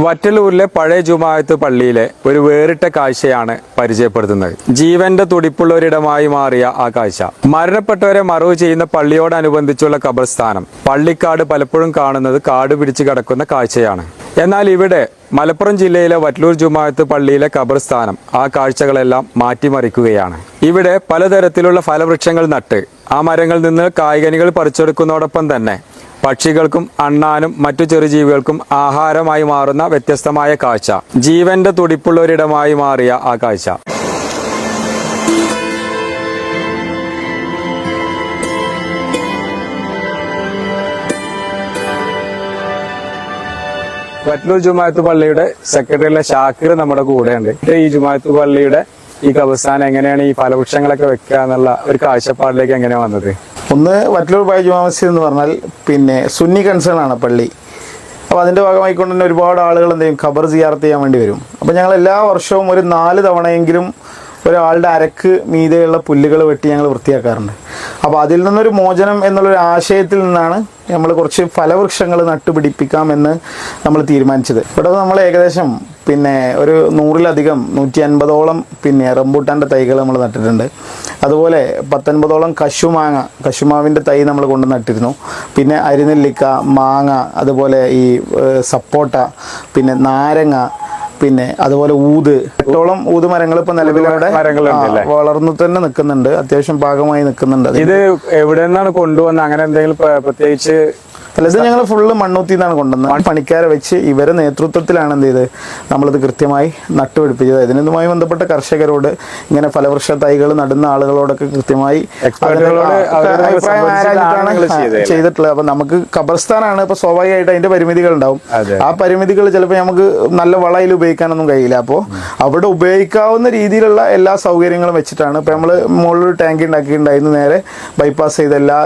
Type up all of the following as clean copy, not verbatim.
വറ്റലൂരിലെ പഴയ ജുമാഅത്ത് പള്ളിയിലെ ഒരു വേറിട്ട കാഴ്ചയാണ് പരിചയപ്പെടുത്തുന്നത്. ജീവന്റെ തുടിപ്പുള്ളൊരിടമായി മാറിയ ആ കാഴ്ച മരണപ്പെട്ടവരെ മറവ് ചെയ്യുന്ന പള്ളിയോടനുബന്ധിച്ചുള്ള ഖബർസ്ഥാനം. പള്ളിക്കാട് പലപ്പോഴും കാണുന്നത് കാട് പിടിച്ചു കിടക്കുന്ന കാഴ്ചയാണ്. എന്നാൽ ഇവിടെ മലപ്പുറം ജില്ലയിലെ വറ്റലൂർ ജുമാഅത്ത് പള്ളിയിലെ ഖബർസ്ഥാനം ആ കാഴ്ചകളെല്ലാം മാറ്റിമറിക്കുകയാണ്. ഇവിടെ പലതരത്തിലുള്ള ഫലവൃക്ഷങ്ങൾ നട്ട് ആ മരങ്ങളിൽ നിന്ന് കായ്കനികൾ പറിച്ചെടുക്കുന്നതോടൊപ്പം തന്നെ പക്ഷികൾക്കും അണ്ണാനും മറ്റു ചെറുജീവികൾക്കും ആഹാരമായി മാറുന്ന വ്യത്യസ്തമായ കാഴ്ച. ജീവന്റെ തുടിപ്പുള്ളൊരിടമായി മാറിയ ആ കാഴ്ച. വറ്റലൂർ ജുമാഅത്ത് പള്ളിയുടെ സെക്രട്ടറിയിലെ ഷാക്കിർ നമ്മുടെ കൂടെയുണ്ട്. ഈ ജുമാഅത്ത് പള്ളിയുടെ ഈ ഖബർസ്ഥാനം എങ്ങനെയാണ് ഈ ഫലവൃക്ഷങ്ങളൊക്കെ വെക്കുക എന്നുള്ള ഒരു കാഴ്ചപ്പാടിലേക്ക് എങ്ങനെയാ വന്നത്? ഒന്ന്, വറ്റലൂർ പഴയ ജുമാ മസ്ജിദ് എന്ന് പറഞ്ഞാൽ പിന്നെ സുന്നി കൺസേൺ ആണ് പള്ളി. അപ്പോൾ അതിൻ്റെ ഭാഗമായിക്കൊണ്ട് തന്നെ ഒരുപാട് ആളുകൾ എന്ത് ചെയ്യും, ഖബർ സിയാറത്ത് ചെയ്യാൻ വേണ്ടി വരും. അപ്പോൾ ഞങ്ങൾ എല്ലാ വർഷവും ഒരു 4 തവണയെങ്കിലും ഒരാളുടെ അരക്ക് മീതെയുള്ള പുല്ലുകൾ വെട്ടി ഞങ്ങൾ വൃത്തിയാക്കാറുണ്ട്. അപ്പോൾ അതിൽ നിന്നൊരു മോചനം എന്നുള്ളൊരു ആശയത്തിൽ നിന്നാണ് നമ്മൾ കുറച്ച് ഫലവൃക്ഷങ്ങൾ നട്ടുപിടിപ്പിക്കാമെന്ന് നമ്മൾ തീരുമാനിച്ചത്. ഇവിടെ നമ്മൾ ഏകദേശം പിന്നെ ഒരു 100-ലധികം 150ഓളം പിന്നെ റംബൂട്ടാൻ്റെ തൈകൾ നമ്മൾ നട്ടിട്ടുണ്ട്. അതുപോലെ 19ഓളം കശുമാവിൻ്റെ തൈ നമ്മൾ കൊണ്ട് നട്ടിരുന്നു. പിന്നെ അരിനെല്ലിക്ക, മാങ്ങ, അതുപോലെ ഈ സപ്പോട്ട, പിന്നെ നാരങ്ങ, പിന്നെ അതുപോലെ 8ഓളം ഊത് മരങ്ങൾ ഇപ്പൊ നിലവിലവിടെ വളർന്നു തന്നെ നിൽക്കുന്നുണ്ട്. അത്യാവശ്യം ഭാഗമായി നിൽക്കുന്നുണ്ട്. ഇത് എവിടെ നിന്നാണ് കൊണ്ടുവന്നത്? അങ്ങനെ എന്തെങ്കിലും പ്രത്യേകിച്ച്? ഇത് ഞങ്ങൾ ഫുള്ള് മണ്ണൂത്തി നിന്നാണ് കൊണ്ടുവന്നത്. പണിക്കാരെ വെച്ച് ഇവരെ നേതൃത്വത്തിലാണ് എന്ത് ചെയ്ത് നമ്മളിത് കൃത്യമായി നട്ടുപിടിപ്പിച്ചത്. ഇതിനുമായി ബന്ധപ്പെട്ട കർഷകരോട്, ഇങ്ങനെ ഫലവൃക്ഷ തൈകൾ നടുന്ന ആളുകളോടൊക്കെ കൃത്യമായി അഭിപ്രായം ആരാഞ്ഞിട്ടാണ് ചെയ്തിട്ടുള്ളത്. അപ്പൊ നമുക്ക് ഖബർസ്ഥാനാണ്, ഇപ്പൊ സ്വാഭാവികമായിട്ട് അതിന്റെ പരിമിതികൾ ഉണ്ടാവും. ആ പരിമിതികൾ ചിലപ്പോൾ നമുക്ക് നല്ല വളയിൽ ഉപയോഗിക്കാനൊന്നും കഴിയില്ല. അപ്പോൾ അവിടെ ഉപയോഗിക്കാവുന്ന രീതിയിലുള്ള എല്ലാ സൗകര്യങ്ങളും വെച്ചിട്ടാണ് ഇപ്പൊ നമ്മള് മുകളിൽ ടാങ്ക് ഉണ്ടാക്കിയിട്ടുണ്ടായിരുന്നു. നേരെ ബൈപ്പാസ് ചെയ്ത എല്ലാ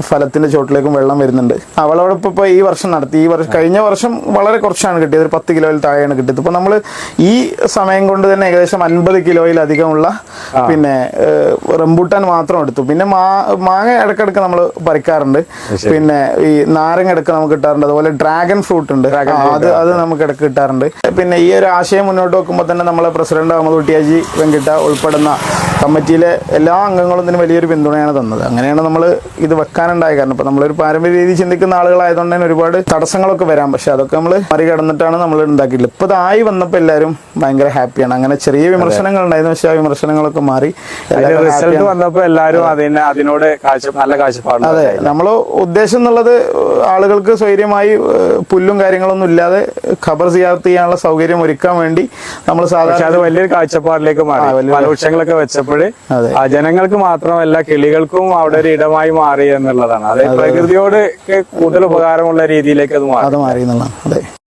ഫലത്തിന്റെ ചോട്ടിലേക്കും വെള്ളം വരുന്നുണ്ട്. അവളോടൊപ്പം ഇപ്പോൾ ഈ വർഷം നടത്തി. കഴിഞ്ഞ വർഷം വളരെ കുറച്ചാണ് കിട്ടിയത്, ഒരു 10 കിലോയിൽ താഴെയാണ് കിട്ടിയത്. ഇപ്പോൾ നമ്മൾ ഈ സമയം കൊണ്ട് തന്നെ ഏകദേശം 50 കിലോയിലധികമുള്ള പിന്നെ റംബൂട്ടാൻ മാത്രം എടുത്തു. പിന്നെ മാങ്ങ ഇടക്കിടക്ക് നമ്മൾ പറിക്കാറുണ്ട്. പിന്നെ ഈ നാരങ്ങ ഇടക്ക് നമുക്ക് കിട്ടാറുണ്ട്. അതുപോലെ ഡ്രാഗൺ ഫ്രൂട്ട് ഉണ്ട്, അത് നമുക്ക് ഇടക്ക് കിട്ടാറുണ്ട്. പിന്നെ ഈ ഒരു ആശയം മുന്നോട്ട് വെക്കുമ്പോൾ തന്നെ നമ്മളെ പ്രസിഡന്റ് അഹമ്മദ് കുട്ടിയാജി വെങ്കിട്ട ഉൾപ്പെടുന്ന കമ്മിറ്റിയിലെ എല്ലാ അംഗങ്ങളും ഇതിന് വലിയൊരു പിന്തുണയാണ് തന്നത്. അങ്ങനെയാണ് നമ്മൾ ഇത് വെക്കാനുണ്ടായ കാരണം. ഇപ്പൊ നമ്മളൊരു പാരമ്പര്യ രീതി ചിന്തിക്കുന്ന ആളുകളായതുകൊണ്ട് തന്നെ ഒരുപാട് തടസ്സങ്ങളൊക്കെ വരാം. പക്ഷെ അതൊക്കെ നമ്മൾ മറികടന്നിട്ടാണ് നമ്മൾ ഉണ്ടാക്കിയിട്ടുള്ളത്. ഇപ്പൊ ഇതായി വന്നപ്പോൾ എല്ലാവരും ഭയങ്കര ഹാപ്പിയാണ്. അങ്ങനെ ചെറിയ വിമർശനങ്ങൾ ഉണ്ടായിരുന്നു, പക്ഷെ ആ വിമർശനങ്ങളൊക്കെ മാറി റിസൾട്ട് വന്നപ്പോൾ എല്ലാവരും അതിനോട് നല്ല കാഴ്ചപ്പാട്. അതെ, നമ്മള് ഉദ്ദേശം എന്നുള്ളത് ആളുകൾക്ക് സ്വൈര്യമായി പുല്ലും കാര്യങ്ങളൊന്നും ഇല്ലാതെ ഖബർ സിയാറത്ത് ചെയ്യാനുള്ള സൗകര്യം ഒരുക്കാൻ വേണ്ടി നമ്മൾ സാധാരണ അത് വലിയൊരു കാഴ്ചപ്പാടിലേക്ക് മാറി. ഫലവൃക്ഷങ്ങളൊക്കെ വെച്ചപ്പോൾ ജനങ്ങൾക്ക് മാത്രമല്ല കിളികൾക്കും അവിടെ ഒരു ഇടമായി മാറി എന്നുള്ളതാണ്. അത് പ്രകൃതിയോട് കൂടുതൽ ഉപകാരമുള്ള രീതിയിലേക്ക് അത് മാറി എന്നുള്ളതാണ്. അതെ.